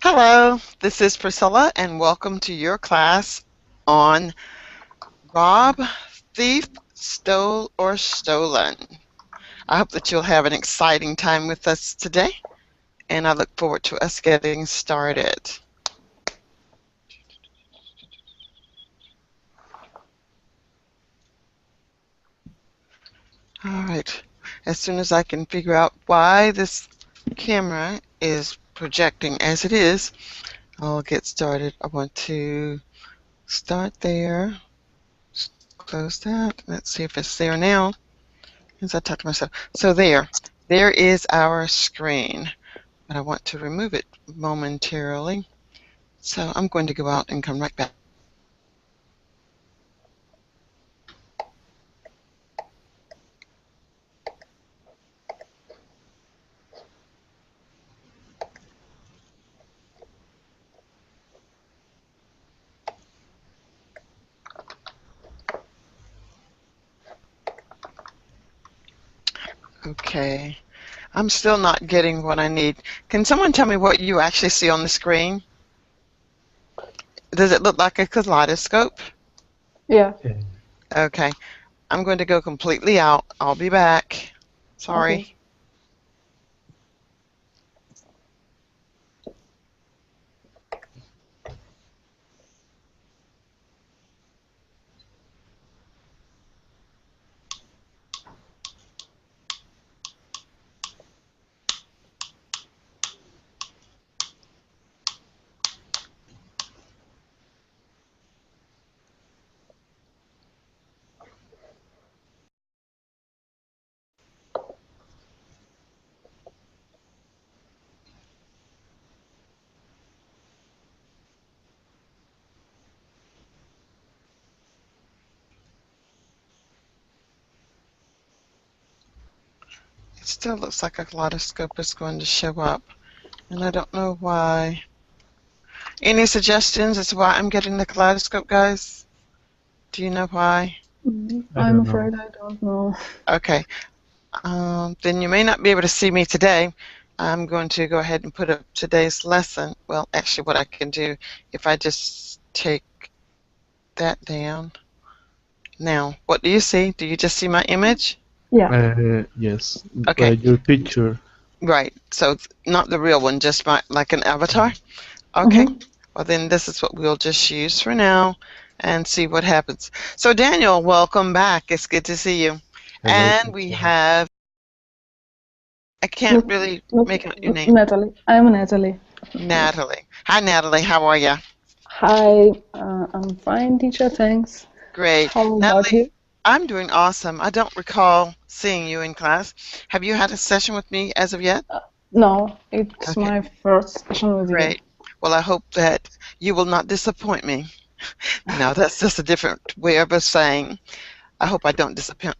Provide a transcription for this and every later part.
Hello, this is Priscilla, and welcome to your class on Rob, Thief, Stole, or Stolen. I hope that you'll have an exciting time with us today, and I look forward to us getting started. All right, as soon as I can figure out why this camera is projecting as it is, I'll get started. I want to start there, close that. Let's see if it's there now. As I talk to myself. So there is our screen, but I want to remove it momentarily. So I'm going to go out and come right back. Okay, I'm still not getting what I need. Can someone tell me what you actually see on the screen? Does it look like a kaleidoscope? Yeah. Okay, I'm going to go completely out. I'll be back. Sorry. Okay. It still looks like a kaleidoscope is going to show up, and I don't know why. Any suggestions as to why I'm getting the kaleidoscope, guys? Do you know why? I'm afraid I don't know. Okay. Then you may not be able to see me today. I'm going to go ahead and put up today's lesson. Well, actually, what I can do, if I just take that down. Now, what do you see? Do you just see my image? Yeah. Yes. Okay. Your picture. Right. So not the real one, just like an avatar? Okay. Well, then this is what we'll just use for now and see what happens. So Daniel, welcome back. It's good to see you. Hello, And we have, I can't really make out your name. Natalie. I'm Natalie. Natalie. Hi, Natalie. How are you? Hi. I'm fine, teacher. Thanks. Great. How about Natalie, you? I'm doing awesome. I don't recall seeing you in class. Have you had a session with me as of yet? No, it's Okay, my first session with you. great. Well, I hope that you will not disappoint me. No, that's just a different way of us saying, I hope I don't disappoint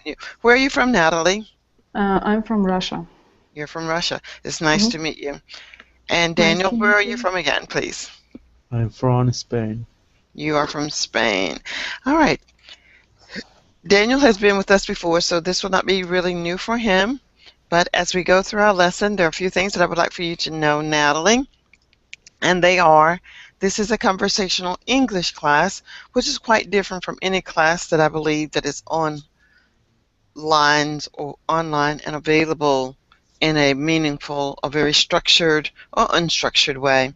you. Where are you from, Natalie? I'm from Russia. You're from Russia. It's nice to meet you. And Nice Daniel, to where meet are you. you from again, please? I'm from Spain. You are from Spain. All right. Daniel has been with us before, so this will not be really new for him. But as we go through our lesson, there are a few things that I would like for you to know, Natalie. And they are, this is a conversational English class, which is quite different from any class that I believe that is on lines or online and available in a meaningful, a very structured or unstructured way.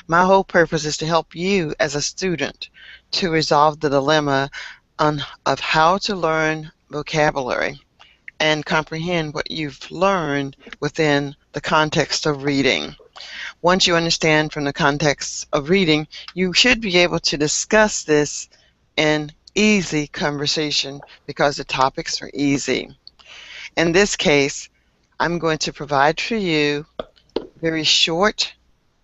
My whole purpose is to help you as a student to resolve the dilemma of how to learn vocabulary and comprehend what you've learned within the context of reading. Once you understand from the context of reading, you should be able to discuss this in easy conversation because the topics are easy. In this case, I'm going to provide for you very short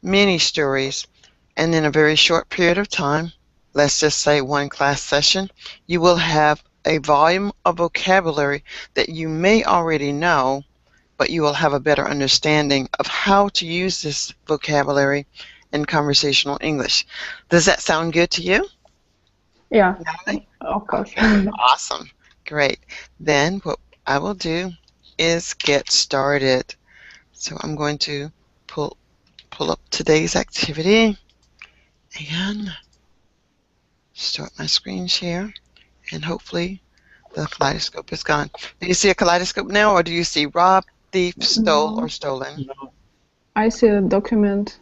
mini stories, and in a very short period of time, let's just say one class session, you will have a volume of vocabulary that you may already know, but you will have a better understanding of how to use this vocabulary in conversational English. Does that sound good to you? Yeah, Natalie? of course. Okay, awesome. Great. Then what I will do is get started. So I'm going to pull pull up today's activity and start my screen share, and hopefully the kaleidoscope is gone. Do you see a kaleidoscope now, or do you see Rob, thief, stole, No. or stolen? No. I see a document.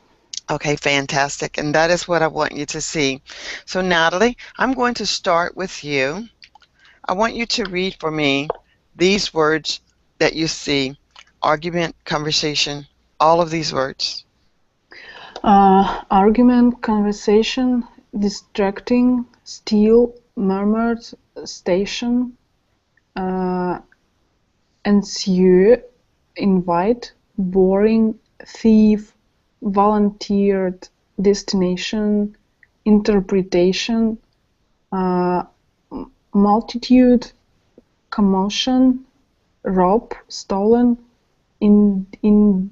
Okay, fantastic. And that is what I want you to see. So Natalie, I'm going to start with you. I want you to read for me these words that you see: argument, conversation, all of these words. Argument, conversation, distracting, steal, murmured, station, ensue, invite, boring, thief, volunteered, destination, interpretation, multitude, commotion, rob, stolen, indigenous.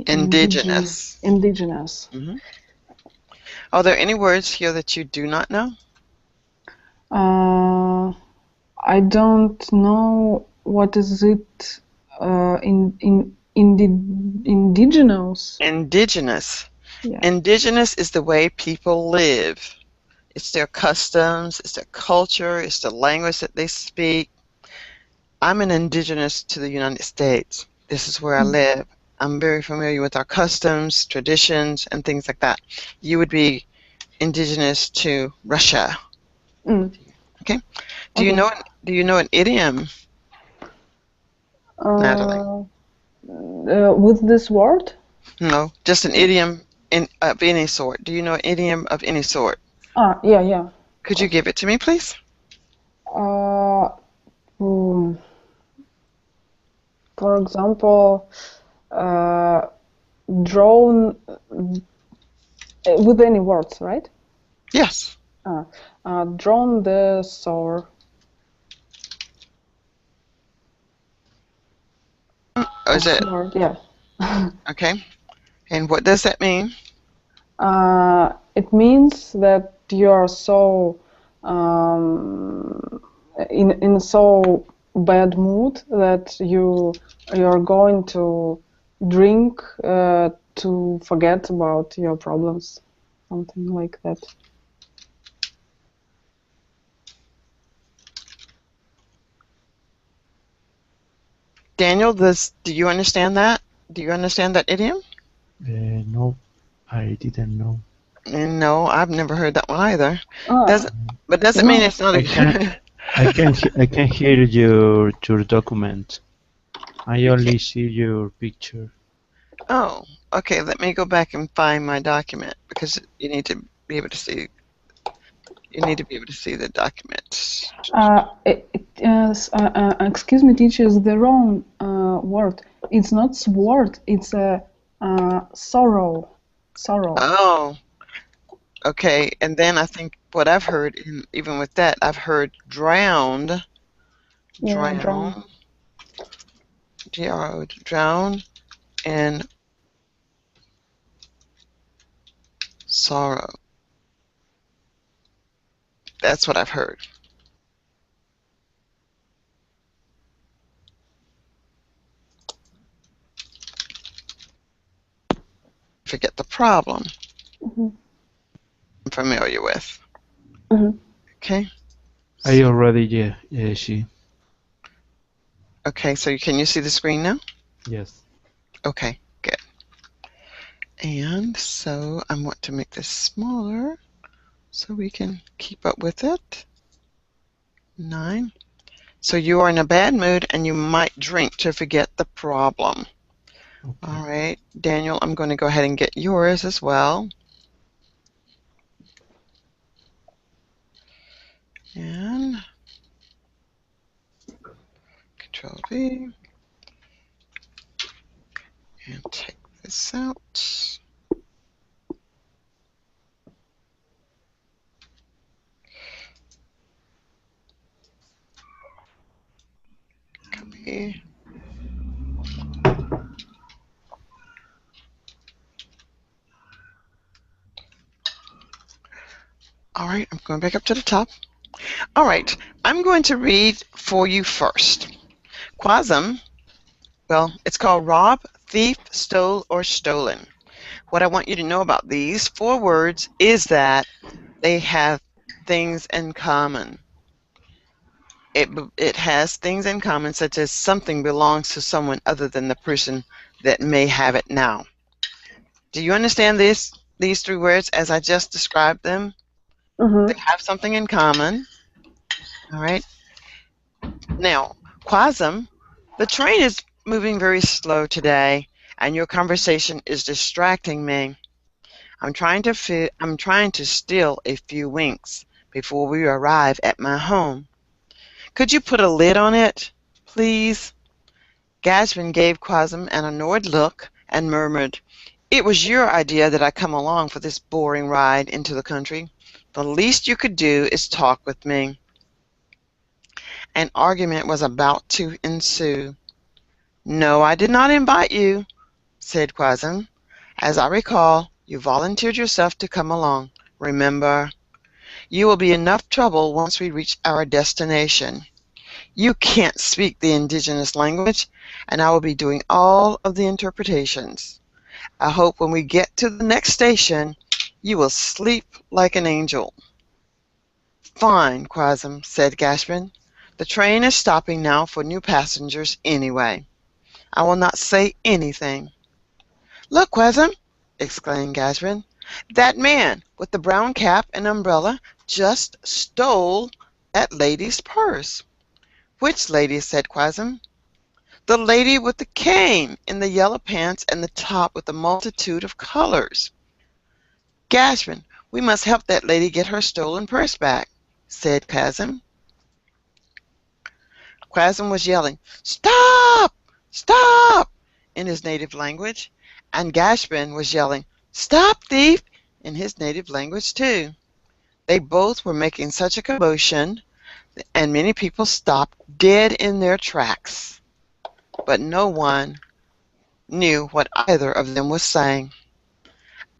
Indigenous. Indigenous. Are there any words here that you do not know? I don't know what is it. Indigenous. Indigenous. Yeah. Indigenous is the way people live. It's their customs, it's their culture, it's the language that they speak. I'm an indigenous to the United States. This is where I live. I'm very familiar with our customs, traditions, and things like that. You would be indigenous to Russia. Okay. Do you know an idiom, Natalie? With this word? No, just an idiom of any sort. Do you know an idiom of any sort? Yeah. Could you give it to me, please? For example, drone with any words, right? Yes. Drone the soar. Is it? Yeah. Okay. And what does that mean? It means that you are so in so bad mood that you're going to drink to forget about your problems, something like that. Daniel, do you understand that? Do you understand that idiom? No, I didn't know. No, I've never heard that one either. Ah. Doesn't mean it's not I can hear your document. I only see your picture. Oh, okay. Let me go back and find my document, because you need to be able to see. You need to be able to see the document. Excuse me, teacher, is the wrong word. It's not sword. It's a sorrow. Sorrow. Oh, okay. And then I think what I've heard, even with that, I've heard drowned. Yeah, Drown. D-R-O, drown, and sorrow. That's what I've heard. Forget the problem. I'm familiar with. Okay. I already see. Okay, so can you see the screen now? Yes. Okay, good. And so I want to make this smaller so we can keep up with it. 9. So you are in a bad mood and you might drink to forget the problem. Okay. All right, Daniel, I'm going to go ahead and get yours as well. And Control V. And take this out. Copy. All right, I'm going back up to the top. All right, I'm going to read for you first. Quasm, well, it's called Rob, thief, stole, or stolen. What I want you to know about these 4 words is that they have things in common. It has things in common, such as something belongs to someone other than the person that may have it now. Do you understand these 3 words as I just described them? They Mm-hmm. have something in common. All right. Now, Quasm, the train is moving very slow today, and your conversation is distracting me. I'm trying to steal a few winks before we arrive at my home. Could you put a lid on it, please? Gadsden gave Quasm an annoyed look and murmured, "It was your idea that I come along for this boring ride into the country. The least you could do is talk with me." An argument was about to ensue. "No, I did not invite you," said Quasm. "As I recall, you volunteered yourself to come along. Remember? You will be enough trouble once we reach our destination. You can't speak the indigenous language, and I will be doing all of the interpretations. I hope when we get to the next station, you will sleep like an angel." "Fine, Quasm," said Gasprin. "The train is stopping now for new passengers anyway. I will not say anything." "Look, Quasm!" exclaimed Gasprin. "That man with the brown cap and umbrella just stole that lady's purse." "Which lady?" said Quasm. "The lady with the cane, in the yellow pants and the top with a multitude of colors." "Gasprin, we must help that lady get her stolen purse back," said Quasm. Quasm was yelling, "Stop! Stop!" in his native language, and Gasprin was yelling, "Stop, thief!" in his native language too. They both were making such a commotion, and many people stopped dead in their tracks. But no one knew what either of them was saying.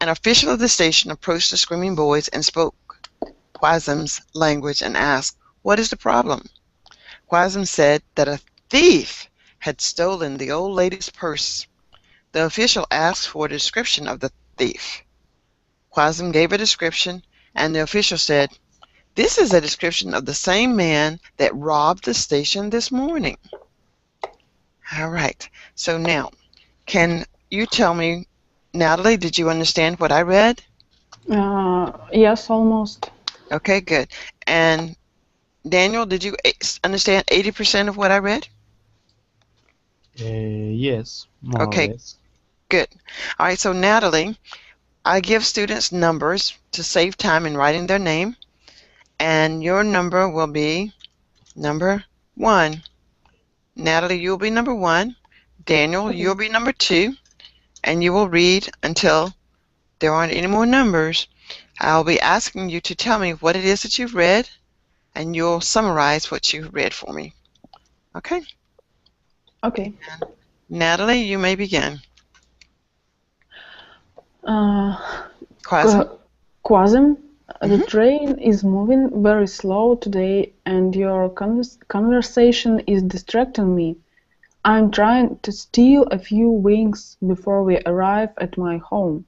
An official of the station approached the screaming boys and spoke Quasm's language and asked, "What is the problem?" Quasm said that a thief had stolen the old lady's purse. The official asked for a description of the thief. Quasm gave a description, and the official said, "This is a description of the same man that robbed the station this morning." All right, so now, can you tell me, Natalie, did you understand what I read? Yes, almost. Okay, good. And Daniel, did you understand 80% of what I read? Yes, more or Okay, less. good. All right, so Natalie, I give students numbers to save time in writing their name, and your number will be number 1. Natalie, you'll be number 1. Daniel, Okay. you'll be number 2, and you will read until there aren't any more numbers. I'll be asking you to tell me what it is that you've read, and you'll summarize what you read for me. Okay? Okay. Natalie, you may begin. Quasm, Quasm? the train is moving very slow today, and your conversation is distracting me. I'm trying to steal a few winks before we arrive at my home.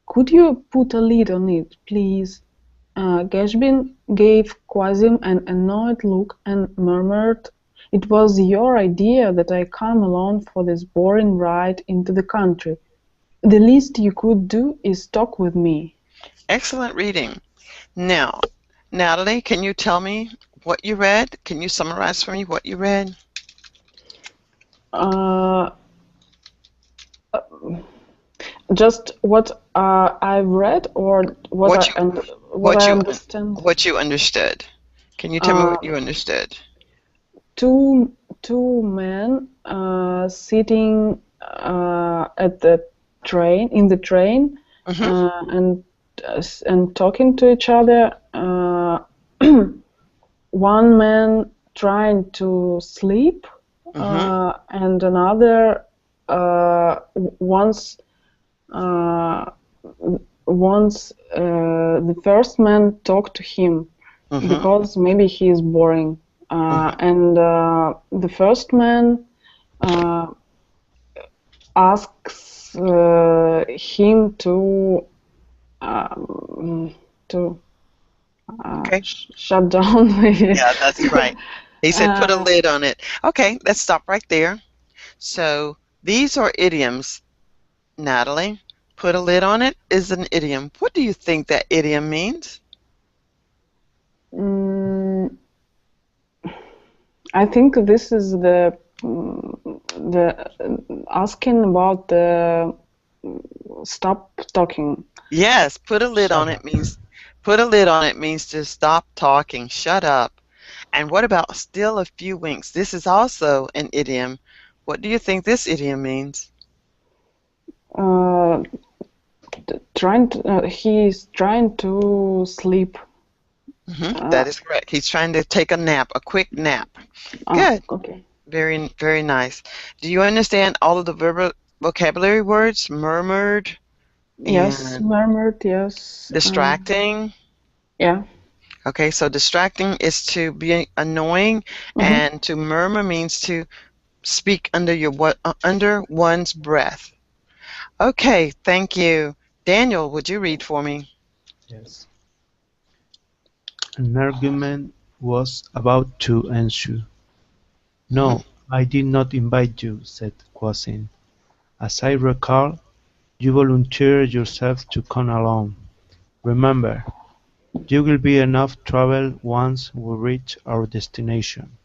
Could you put a lid on it, please? Gasprin gave Quasm an annoyed look and murmured, "It was your idea that I come along for this boring ride into the country. The least you could do is talk with me." Excellent reading. Now, Natalie, can you tell me what you read? Can you summarize for me what you read? Just what I've read, or what I understand. What you understood. Can you tell me what you understood? Two men sitting at the train, in the train, and talking to each other. One man trying to sleep, and another wants the first man talk to him because maybe he is boring. And the first man asks him to to Okay. shut down. Maybe. Yeah, that's right. He said put a Uh, lid on it. Okay, let's stop right there. So these are idioms, Natalie. Put a lid on it is an idiom. What do you think that idiom means? mm, I think this is the asking about the stop talking. Yes, put a lid Shut on up. it means put a lid on it means to stop talking, shut up. And what about still a few winks? This is also an idiom. What do you think this idiom means? Uh, he's trying to sleep. That is correct. He's trying to take a nap, a quick nap. Good. Okay. Very, very nice. Do you understand all of the vocabulary words? Murmured Yes, and murmured, yes. distracting. Yeah. Okay, so distracting is to be annoying, and to murmur means to speak under one's breath. Okay, thank you. Daniel, would you read for me? Yes. An argument was about to ensue. "No, I did not invite you," said Quasin. "As I recall, you volunteered yourself to come along. Remember, you will be enough trouble once we reach our destination.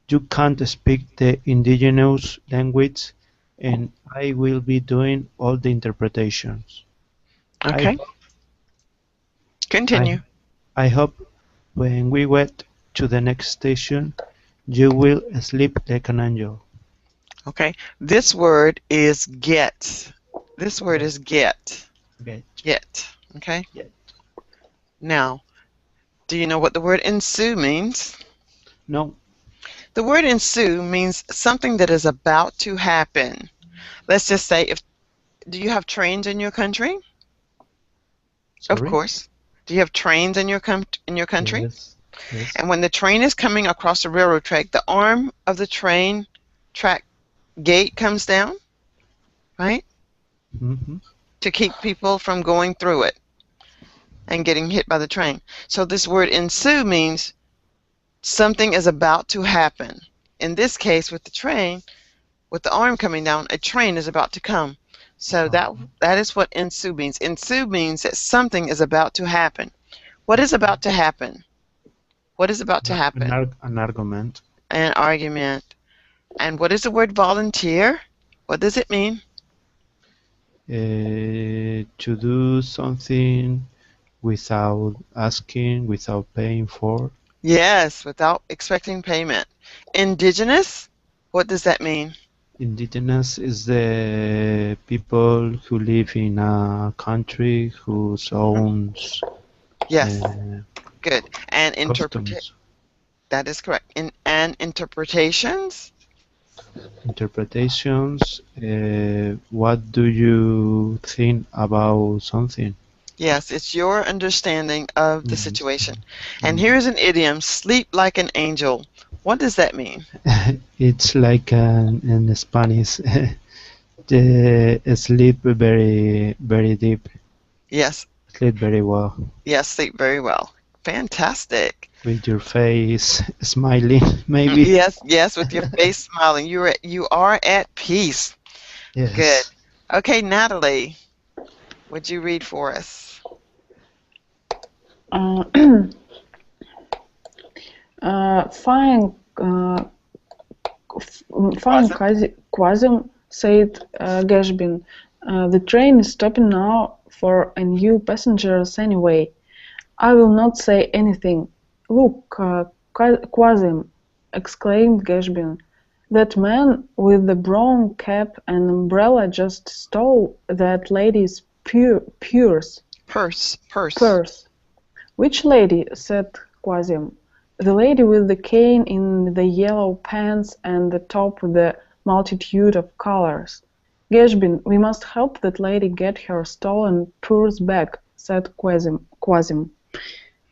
You can't speak the indigenous language, and I will be doing all the interpretations. I Okay, I continue. I hope when we get to the next station, you will sleep like an angel." Okay, this word is get. This word is get. Okay. Get. Okay. Get. Now, do you know what the word ensue means? No. The word ensue means something that is about to happen. Let's just say, do you have trains in your country? Of Sorry? course. Do you have trains in your country? Yes. Yes. And when the train is coming across the railroad track, the arm of the train track gate comes down, right? Mm-hmm. To keep people from going through it and getting hit by the train. So this word ensue means something is about to happen. In this case, with the train, with the arm coming down, a train is about to come. So that is what ensue means. Ensue means that something is about to happen. What is about to happen? What is about to happen? An argument. An argument. And what is the word volunteer? What does it mean? To do something without asking, without paying for. Yes, without expecting payment. Indigenous? What does that mean? Indigenous is the people who live in a country whose owns Yes, good. And customs. that is correct. And interpretations? Interpretations. What do you think about something? Yes, it's your understanding of the situation. And Mm. here's an idiom, sleep like an angel. What does that mean? It's like in Spanish, the sleep very, very deep, Yes, sleep very well, yes, sleep very well. Fantastic. with your face smiling, maybe. Yes, yes, with your face smiling. You are at peace. Yes. Good. Okay, Natalie, would you read for us? Fine, fine, Quasim, said Gashbin. The train is stopping now for a new passengers anyway. I will not say anything. Look, Quasim, exclaimed Gashbin. That man with the brown cap and umbrella just stole that lady's purse. Purse. Which lady? Said Quasim. The lady with the cane in the yellow pants and the top with the multitude of colors. Gashbin, we must help that lady get her stolen purse back, said Quasim.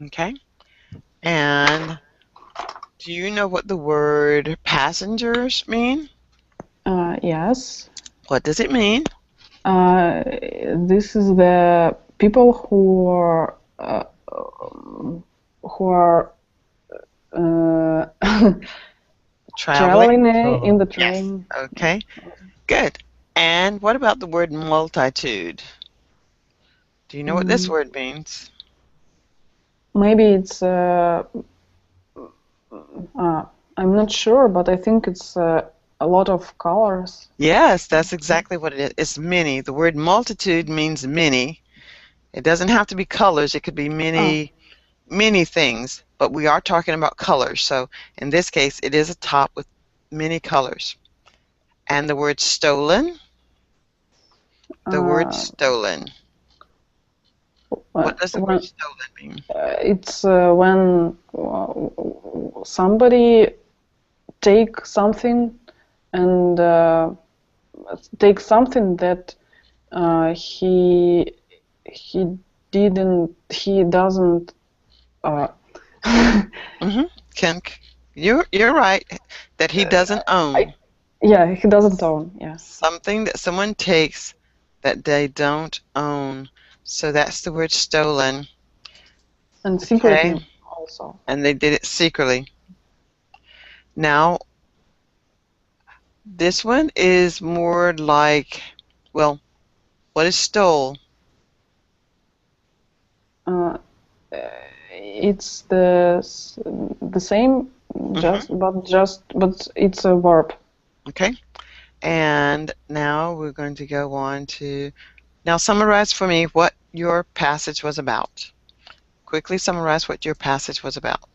Okay. And do you know what the word passengers mean? Yes. What does it mean? This is the people who are Traveling? traveling in the Yes. train. Okay. Good. And what about the word multitude? Do you know what this word means? Maybe it's I'm not sure, but I think it's a lot of colors. Yes, that's exactly what it is. It's many. The word multitude means many. It doesn't have to be colors. It could be many, many things, but we are talking about colors. So in this case, it is a top with many colors. And the word stolen? The word stolen. What does the word stolen mean? It's when somebody take something and take something that he doesn't You're right that he doesn't own. Yeah, he doesn't own. Yeah. Something that someone takes that they don't own. So that's the word stolen. And secretly Okay. also. And they did it secretly. Now, this one is more like, well, what is stole? It's the same, but it's a verb. Okay. And now we're going to go on to, now summarize for me what your passage was about. Quickly summarize what your passage was about.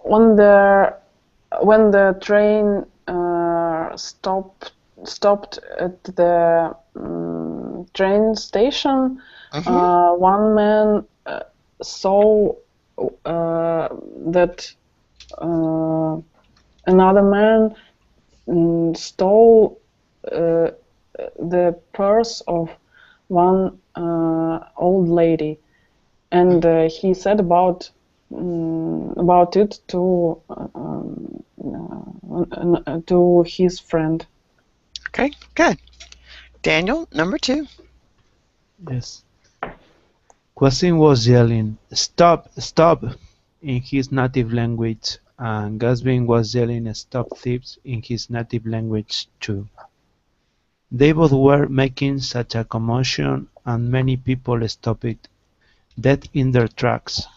When the train stopped at the train station, one man saw that another man stole the purse of one old lady, and he said about it to his friend. Okay, good. Daniel, number 2. Yes. Quasim was yelling, "Stop! Stop!" in his native language, and Gazvin was yelling, "Stop thieves!" in his native language too. They both were making such a commotion, and many people stopped dead in their tracks,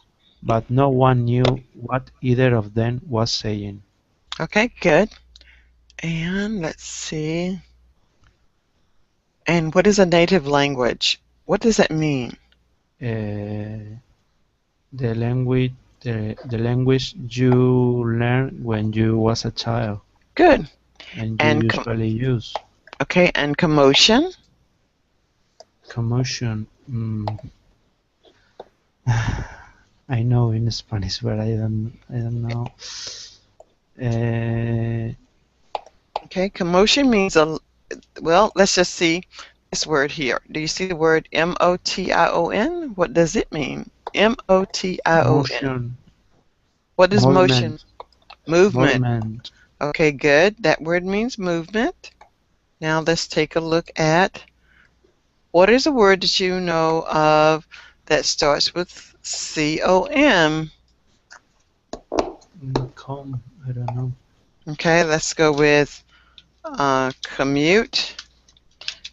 but no one knew what either of them was saying. Okay, good. And let's see. And what is a native language? What does that mean? The language you learned when you was a child. Good. And you usually use. Okay, and commotion? Commotion. I know in Spanish, but I don't know. Okay, commotion means well, let's just see this word here. Do you see the word motion? What does it mean? Motion. Motion. What is motion? Movement. Movement. Okay, good. That word means movement. Now let's take a look at what is a word that you know of that starts with C-O-M? Com, I don't know. Okay, let's go with commute,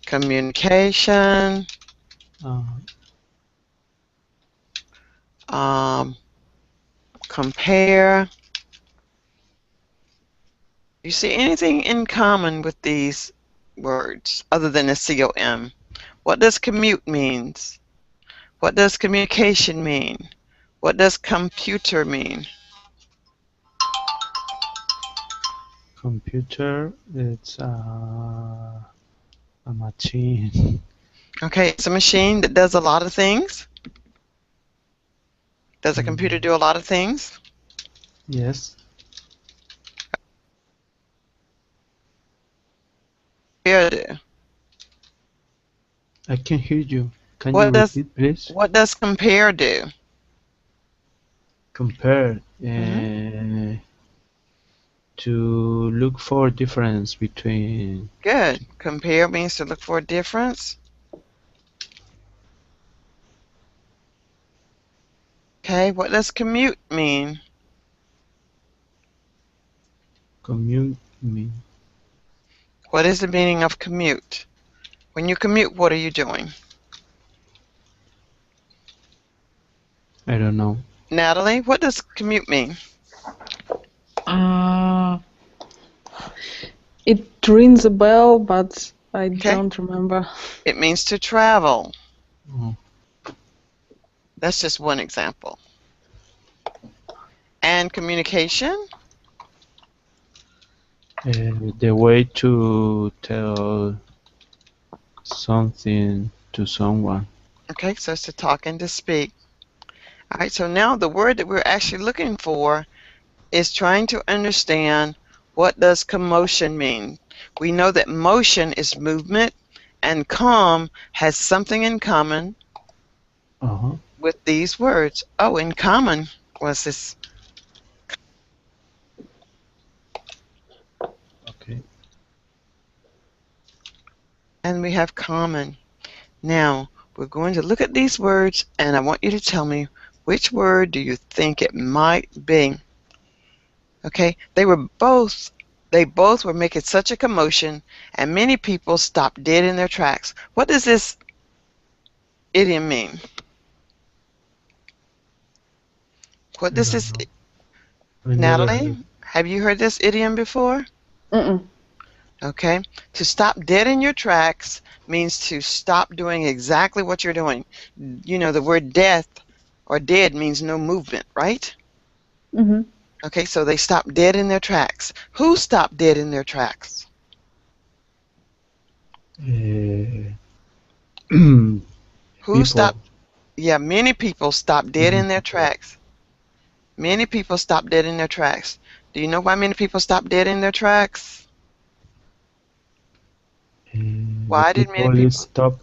communication, compare. Do you see anything in common with these words other than the C-O-M? What does commute means? What does communication mean? What does computer mean? Computer, it's a machine. Okay, it's a machine that does a lot of things. Does a computer do a lot of things? Yes. I can hear you. Can you repeat, please? What does compare do? Compare. To look for difference between. Good. Compare means to look for a difference. Okay, what does commute mean? Commute mean. What is the meaning of commute? When you commute, what are you doing? I don't know. Natalie, what does commute mean? It rings a bell, but I Okay. don't remember. It means to travel. Oh. That's just one example. And communication? The way to tell something to someone. Okay, so it's to talk and to speak. All right, so now the word that we're actually looking for is trying to understand, what does commotion mean? We know that motion is movement, and com has something in common Uh-huh. with these words. Oh, in common was this. Okay. And we have common. Now, we're going to look at these words, and I want you to tell me, which word do you think it might be? Okay, they both were making such a commotion, and many people stopped dead in their tracks. What does this idiom mean? What does this, I never Natalie, heard. have you heard this idiom before? Mm-mm. Okay, to stop dead in your tracks means to stop doing exactly what you're doing. You know, the word death or dead means no movement, right? Mm-hmm. Okay, so they stopped dead in their tracks. Who stopped dead in their tracks? Uh, Who People. stopped? Yeah, many people stopped dead in their people. tracks. Many people stopped dead in their tracks. Do you know why many people stopped dead in their tracks? The Why did many people is people? stop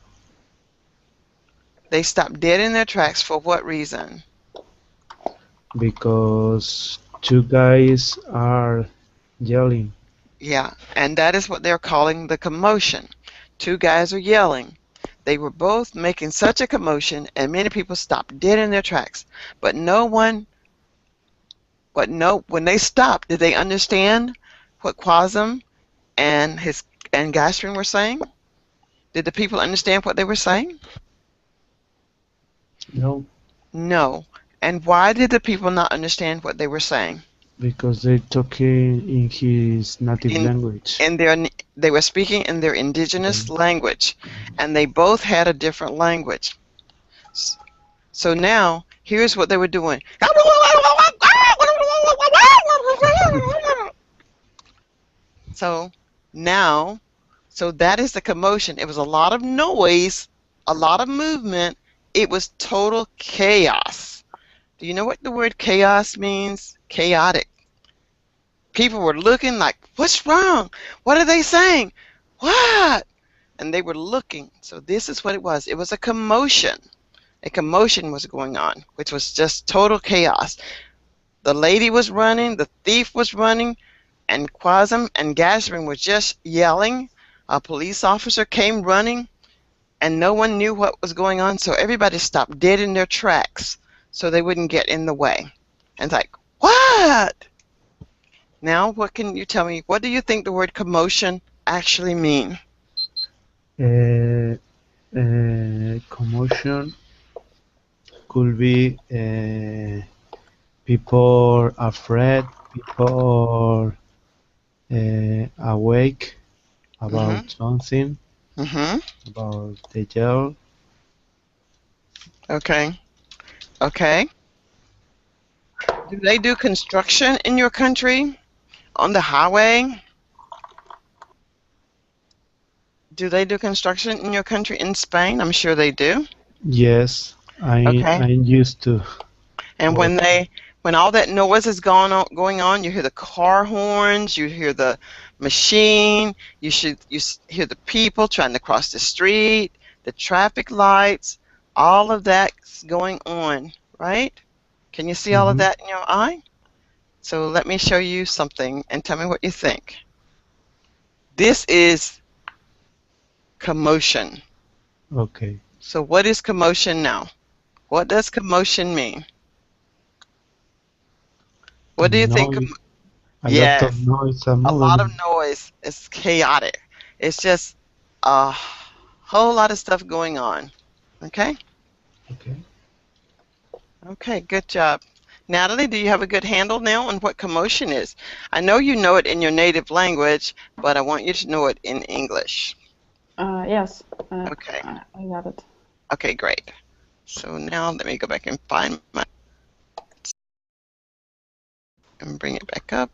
They stopped dead in their tracks for what reason? because two guys are yelling. Yeah, and that is what they're calling the commotion. Two guys are yelling. They were both making such a commotion, and many people stopped dead in their tracks. But when they stopped, did they understand what Quasm and Gastrin were saying? Did the people understand what they were saying? No, No. And why did the people not understand what they were saying? because they talking in his native In language. they were speaking in their indigenous language, and they both had a different language. So now, here's what they were doing. So now, so that is the commotion. It was a lot of noise, a lot of movement. It was total chaos. Do you know what the word chaos means? Chaotic. People were looking like, what's wrong? What are they saying? What? And they were looking. So this is what it was. It was a commotion. A commotion was going on, which was just total chaos. The lady was running, the thief was running, and Quasm and Gashrin were just yelling. A police officer came running, and no one knew what was going on, so everybody stopped dead in their tracks so they wouldn't get in the way. And it's like, what? Now, what can you tell me? What do you think the word commotion actually mean? Commotion could be people afraid, people awake about something, Mm-hmm. about the yell. Okay. Okay. Do they do construction in your country? On the highway? Do they do construction in your country in Spain? I'm sure they do. Yes, Okay. I'm used to And work. when all that noise is going on, you hear the car horns, you hear the machine, hear the people trying to cross the street, the traffic lights, all of that's going on, right? Can you see all of Mhm. that in your eye? So let me show you something and tell me what you think. This is commotion. Okay. So what is commotion now? What does commotion mean? What do you think? Noise, a lot of Yes, noise and a lot of movement. noise. It's chaotic. It's just a whole lot of stuff going on. Okay? Okay. Okay, good job. Natalie, do you have a good handle now on what commotion is? I know you know it in your native language, but I want you to know it in English. Yes, Okay. I got it. Okay, great. So now let me go back and find my and bring it back up.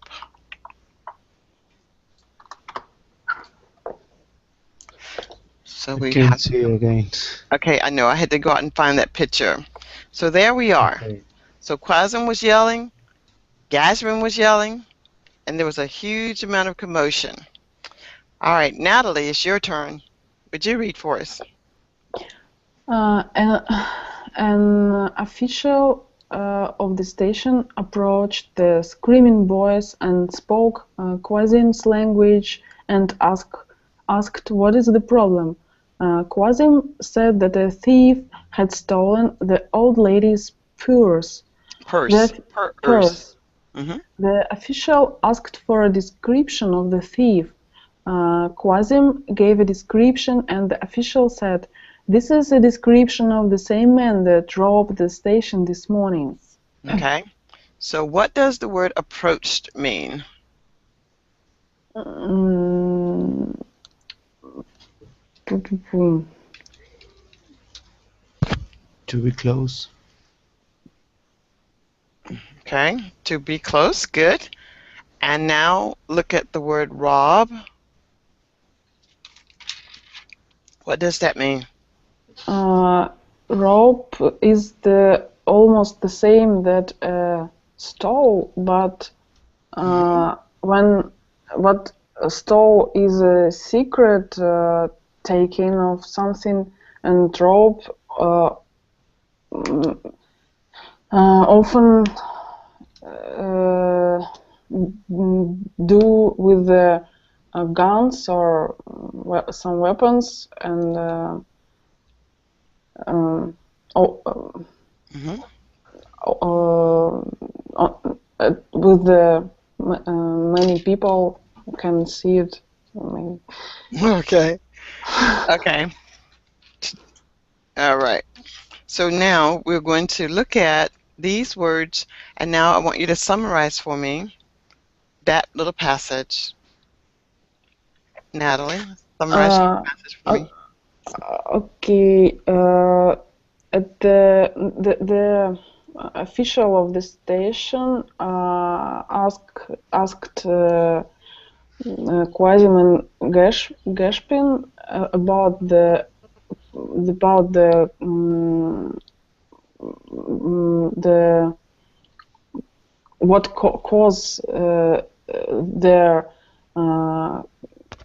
So I we can't have, see again. okay, I know I had to go out and find that picture. So there we are. Okay. So Quasm was yelling, Gashman was yelling, and there was a huge amount of commotion. All right, Natalie, it's your turn. Would you read for us? An official of the station approached the screaming boys and spoke Quasim's language and asked what is the problem. Quasim said that a thief had stolen the old lady's purse. Purse. Purse. Mm-hmm. The official asked for a description of the thief. Quasim gave a description, and the official said, "This is a description of the same man that robbed the station this morning." Okay. So what does the word approached mean? Mm, To be close. Okay, to be close, good. And now look at the word rob. What does that mean? Rope is the almost the same that stole, but when what stole is a secret taking of something, and rope often do with the guns or some weapons and Mm-hmm. with the many people can see it. Maybe. Okay. Okay. All right. So now we're going to look at these words, and now I want you to summarize for me that little passage. Natalie, summarize the passage for me. Okay. At the official of the station asked Quasim and Gashpin about the what caused their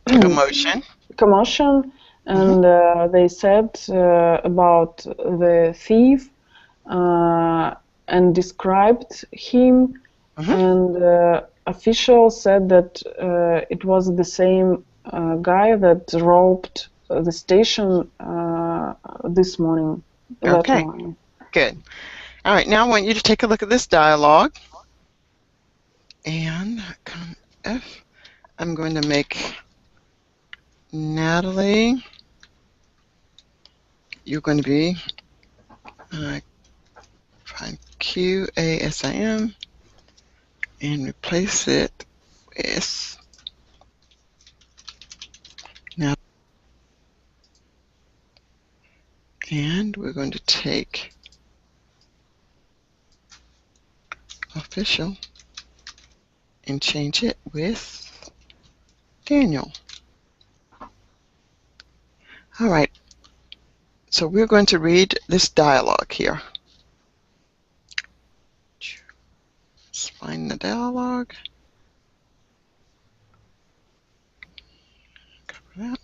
Commotion. commotion, and they said about the thief and described him, and official said that it was the same guy that robbed the station this morning. Okay. Morning. Good. All right, now I want you to take a look at this dialogue. And F, I'm going to make Natalie, you're going to be find QASIM and replace it with now. And we're going to take official and change it with Daniel. All right, so we're going to read this dialogue here. Let's find the dialogue. Cover that.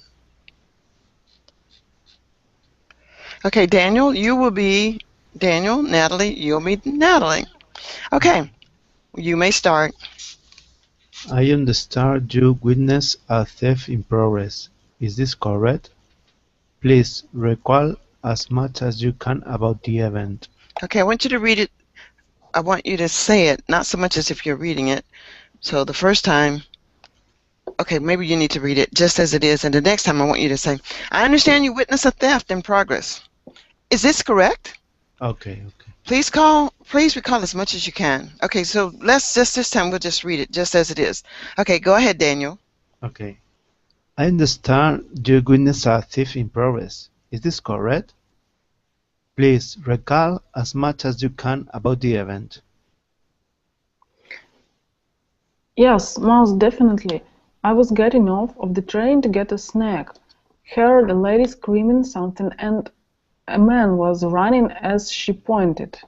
Okay, Daniel, you will be Daniel. Natalie, you'll be Natalie. Okay, You may start. I understand you witnessed a theft in progress. Is this correct? Please recall as much as you can about the event. Okay, I want you to read it. I want you to say it, not so much as if you're reading it. So the first time, okay, maybe you need to read it just as it is, and the next time I want you to say, I understand you witnessed a theft in progress. Is this correct? Okay. Please recall as much as you can. Okay, so let's just this time we'll just read it just as it is. Okay, go ahead, Daniel. Okay. I understand you witnessed a theft in progress. Is this correct? Please recall as much as you can about the event. Yes, most definitely. I was getting off of the train to get a snack, heard a lady screaming something, and a man was running as she pointed.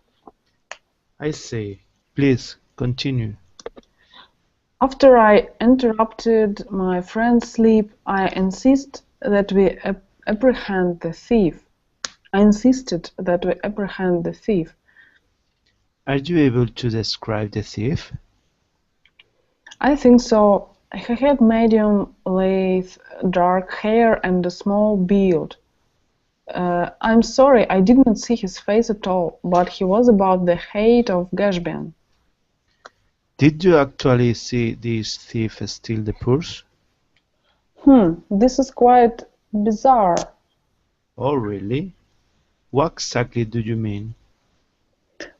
I say, please continue. After I interrupted my friend's sleep, I insist that we apprehend the thief. I insisted that we apprehend the thief. Are you able to describe the thief? I think so. He had medium length dark hair and a small beard. I'm sorry, I did not see his face at all, but he was about the height of Gashbian. Did you actually see this thief steal the purse? This is quite bizarre. Oh, really? What exactly do you mean?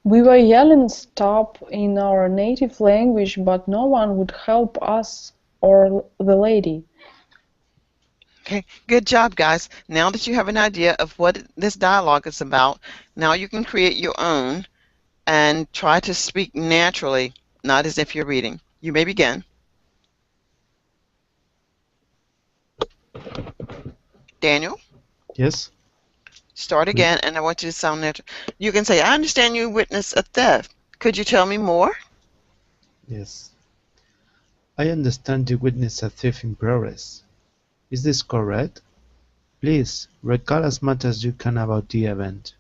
We were yelling stop in our native language, but no one would help us or the lady. Okay, good job, guys. Now that you have an idea of what this dialogue is about, now you can create your own and try to speak naturally, not as if you're reading. You may begin. Daniel, Yes? start again, and I want you to sound natural. You can say, I understand you witnessed a theft. Could you tell me more? Yes. I understand you witnessed a theft in progress. Is this correct? Please recall as much as you can about the event.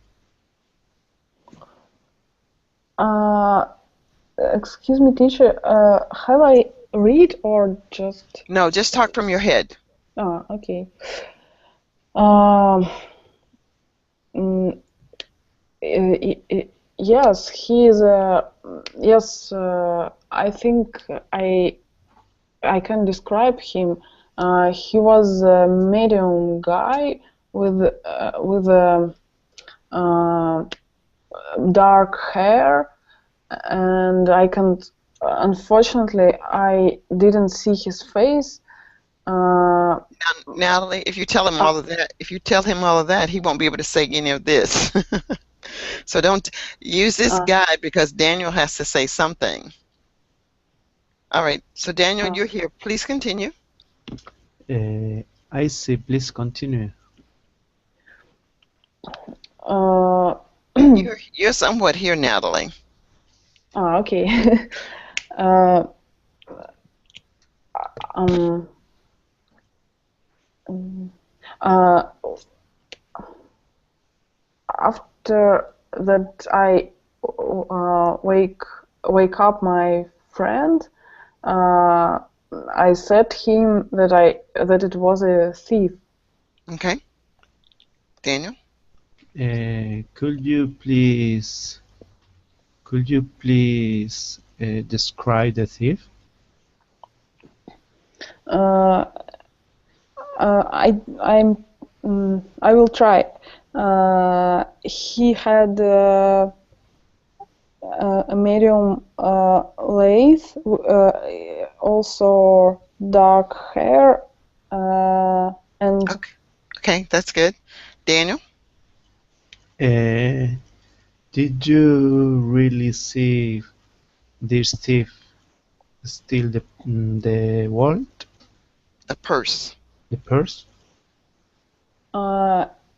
Excuse me, teacher, have I read or just... No, just talk from your head. Okay. Um, mm, yes, he is a... Yes, I think I can describe him. He was a medium guy with dark hair, and I can. Unfortunately, I didn't see his face. Natalie, if you tell him all of that, he won't be able to say any of this. So don't use this guide because Daniel has to say something. All right, so Daniel, you're here. Please continue. I see. Please continue. You're somewhat here, Natalie. Okay. After that, I wake up my friend. I said him that it was a thief. Okay. Daniel? Could you please describe the thief? I will try. He had a medium length, also dark hair, and okay, that's good. Daniel? Did you really see this thief steal the wallet? The purse. The purse?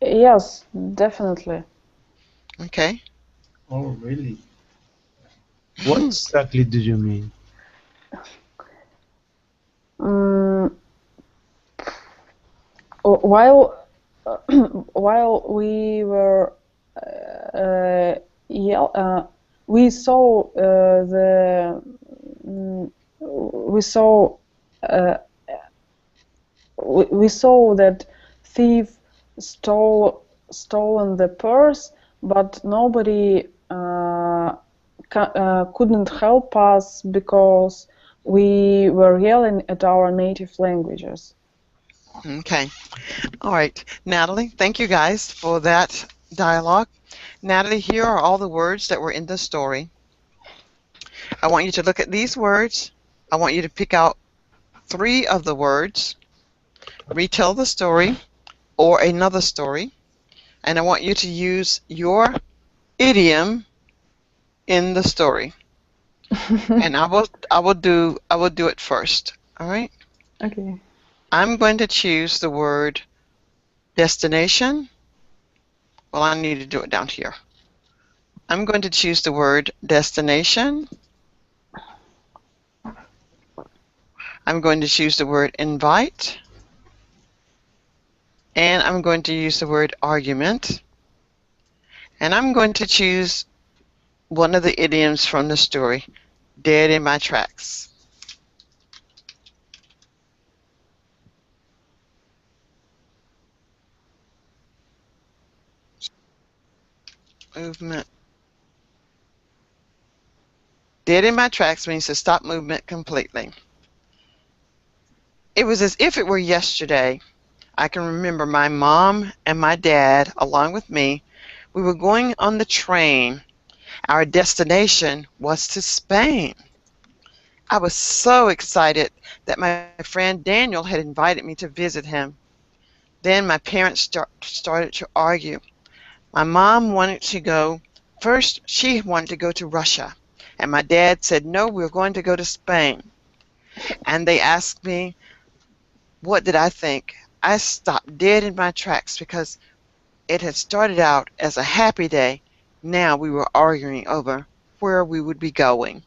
Yes, definitely. Okay. Oh, really? What exactly do you mean? While we were we saw the we saw uh, we saw that thief stolen the purse, but nobody couldn't help us because we were yelling at our native languages. Okay. All right. Natalie, thank you guys for that dialogue. Natalie, here are all the words that were in the story. I want you to look at these words. I want you to pick out 3 of the words, retell the story or another story, and I want you to use your idiom in the story. And I will do it first. All right? Okay. I'm going to choose the word destination. Well, I need to do it down here. I'm going to choose the word destination. I'm going to choose the word invite. And I'm going to use the word argument. And I'm going to choose one of the idioms from the story, dead in my tracks. Movement. Dead in my tracks means to stop movement completely. It was as if it were yesterday. I can remember my mom and my dad, along with me, we were going on the train. Our destination was to Spain. I was so excited that my friend Daniel had invited me to visit him. Then my parents started to argue. My mom wanted to go, first she wanted to go to Russia, and my dad said, no, we're going to go to Spain. And they asked me, what did I think? I stopped dead in my tracks because it had started out as a happy day. Now we were arguing over where we would be going.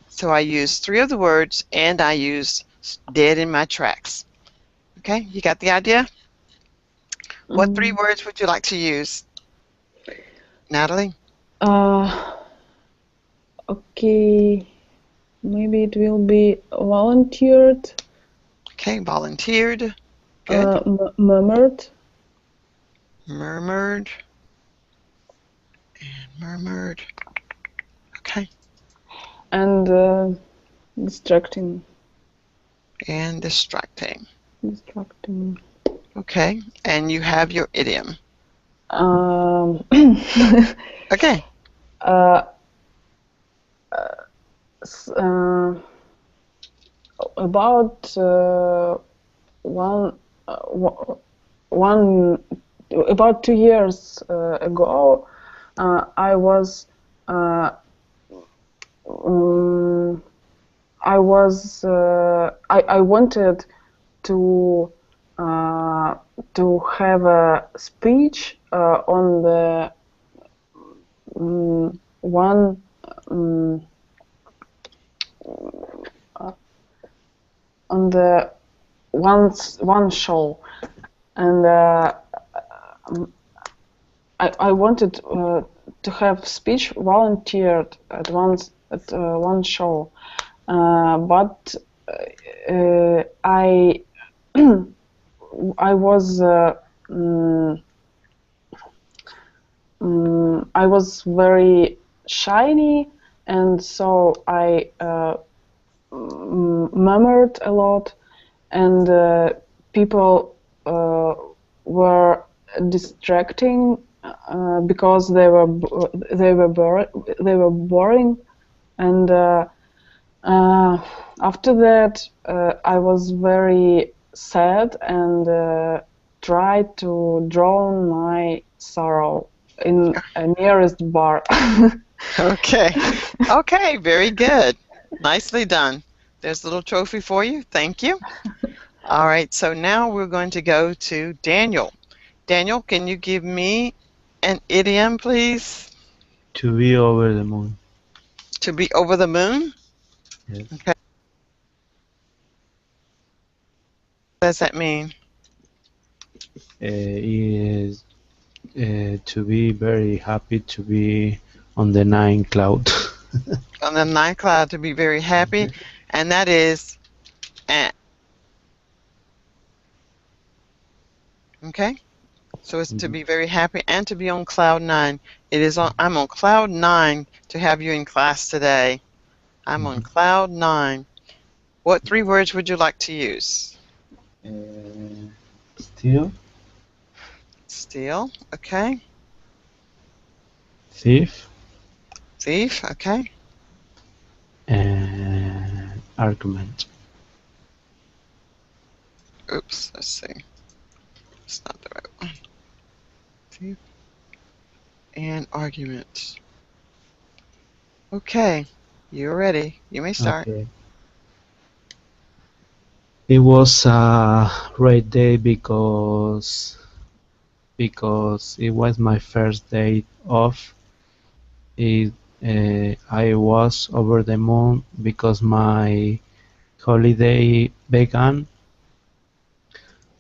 So I used 3 of the words and I used dead in my tracks. Okay, you got the idea? What 3 words would you like to use? Natalie? Okay, maybe it will be volunteered. Okay, volunteered. Good. Murmured. Murmured. And murmured. Okay. And distracting. And distracting. Distracting. Okay, and you have your idiom. Okay. About about 2 years ago, I was I wanted to have a speech on the one on the one show, and I wanted to have speech volunteered at one show, but I I was I was very shiny, and so I murmured a lot, and people were distracting because they were boring, and after that I was very sad and tried to drown my sorrow in a nearest bar. Okay. Okay, very good. Nicely done. There's a little trophy for you. Thank you. All right, so now we're going to go to Daniel. Daniel, can you give me an idiom, please? To be over the moon. To be over the moon? Yes. Okay. What does that mean? Is to be very happy, to be on the ninth cloud. On the ninth cloud, to be very happy, and that is and. Okay, so it's to be very happy and to be on cloud nine. It is on. I'm on cloud nine to have you in class today. I'm on cloud nine. What three words would you like to use? Steal, Steal, okay. thief, Thief, okay. and argument. Oops, let's see. It's not the right one. Thief and argument. Okay, you're ready. You may start. Okay. It was a great day because it was my first day off. I was over the moon because my holiday began,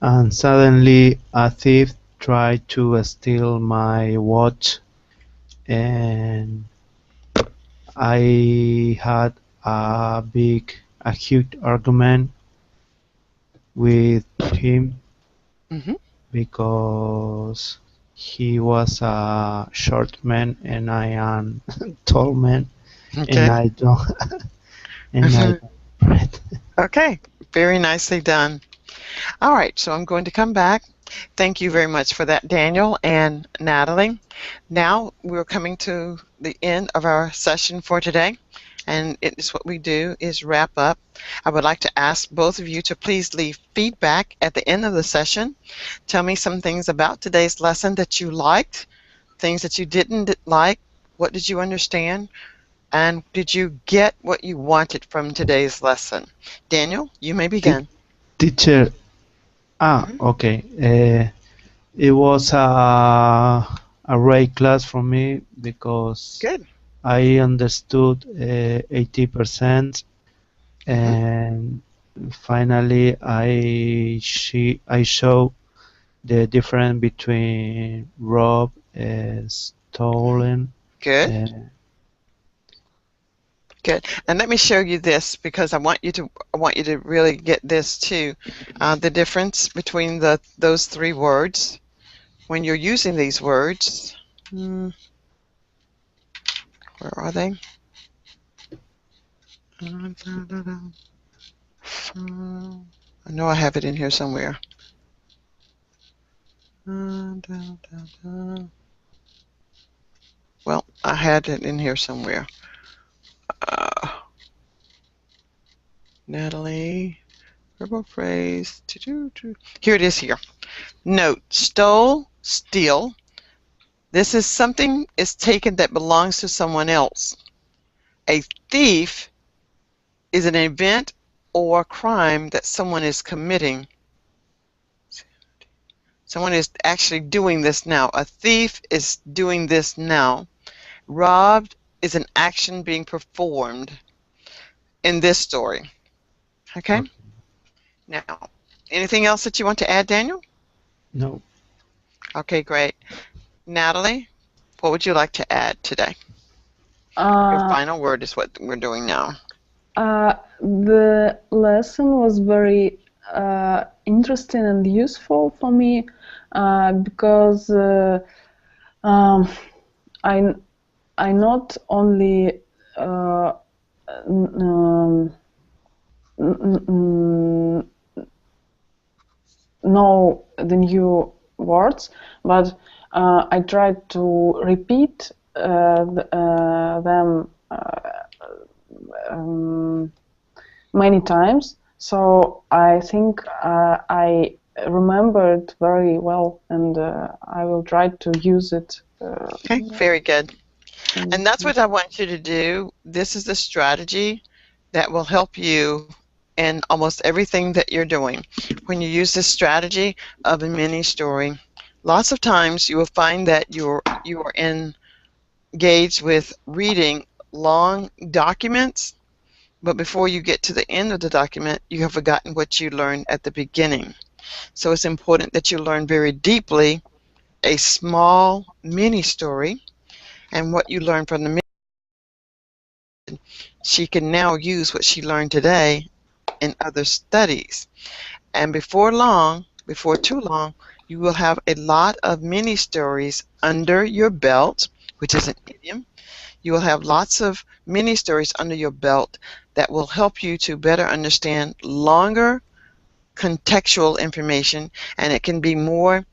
and suddenly a thief tried to steal my watch, and I had a huge argument with him Mm-hmm. because he was a short man and I am tall man, and Okay. I don't and I don't bread. Okay, very nicely done. All right, so I'm going to come back. Thank you very much for that, Daniel and Natalie. Now we're coming to the end of our session for today, and it is what we do is wrap up. I would like to ask both of you to please leave feedback at the end of the session. Tell me some things about today's lesson that you liked, things that you didn't like, what did you understand, and did you get what you wanted from today's lesson? Daniel, you may begin. Teacher, okay. It was a great class for me because Good. I understood 80%, Mhm. and finally I show the difference between rob and stolen. Good. Uh, Good. And let me show you this because I want you to really get this too. The difference between those three words when you're using these words. Where are they? I know I have it in here somewhere. Well, I had it in here somewhere. Natalie, verbal phrase. Here it is here. Note, stole, steal. This is something is taken that belongs to someone else. A thief is an event or crime that someone is committing. Someone is actually doing this now. A thief is doing this now. Robbed is an action being performed in this story. Okay? Now, anything else that you want to add, Daniel? no. Okay, great. Natalie, what would you like to add today? Your Uh, final word is what we're doing now. the lesson was very interesting and useful for me because I not only know the new words, but I tried to repeat them many times. So I think I remembered very well, and I will try to use it. Okay, very good. And that's what I want you to do. This is the strategy that will help you in almost everything that you're doing. When you use this strategy of a mini story, lots of times you will find that you are engaged with reading long documents, but before you get to the end of the document, you have forgotten what you learned at the beginning. So it's important that you learn very deeply a small mini story and what you learned from the she can now use what she learned today in other studies. And before long, before too long, you will have a lot of mini stories under your belt, which is an idiom. You will have lots of mini stories under your belt that will help you to better understand longer contextual information, and it can be more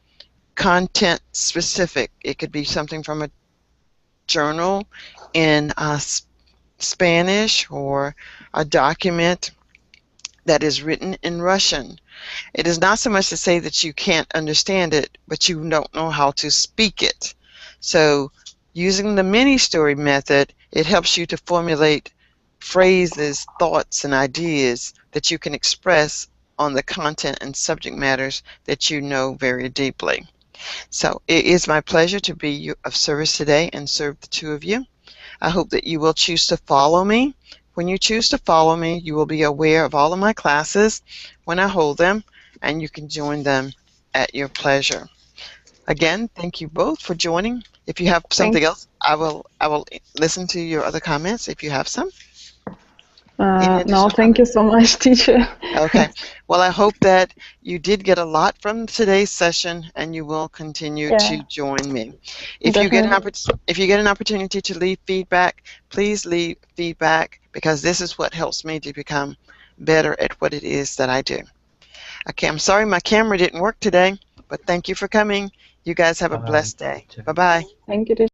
content specific. It could be something from a journal in Spanish, or a document that is written in Russian. It is not so much to say that you can't understand it, but you don't know how to speak it. So using the mini story method, it helps you to formulate phrases, thoughts, and ideas that you can express on the content and subject matters that you know very deeply. So it is my pleasure to be of service today and serve the two of you. I hope that you will choose to follow me. When you choose to follow me, you will be aware of all of my classes when I hold them, and you can join them at your pleasure. Again, thank you both for joining. If you have something else, I will listen to your other comments if you have some. No, thank you so much, teacher. Okay. Well, I hope that you did get a lot from today's session, and you will continue to join me. If you get an opportunity to leave feedback, please leave feedback, because this is what helps me to become better at what it is that I do. Okay, I'm sorry my camera didn't work today, but thank you for coming. You guys have a blessed day. Bye-bye. Thank you, teacher.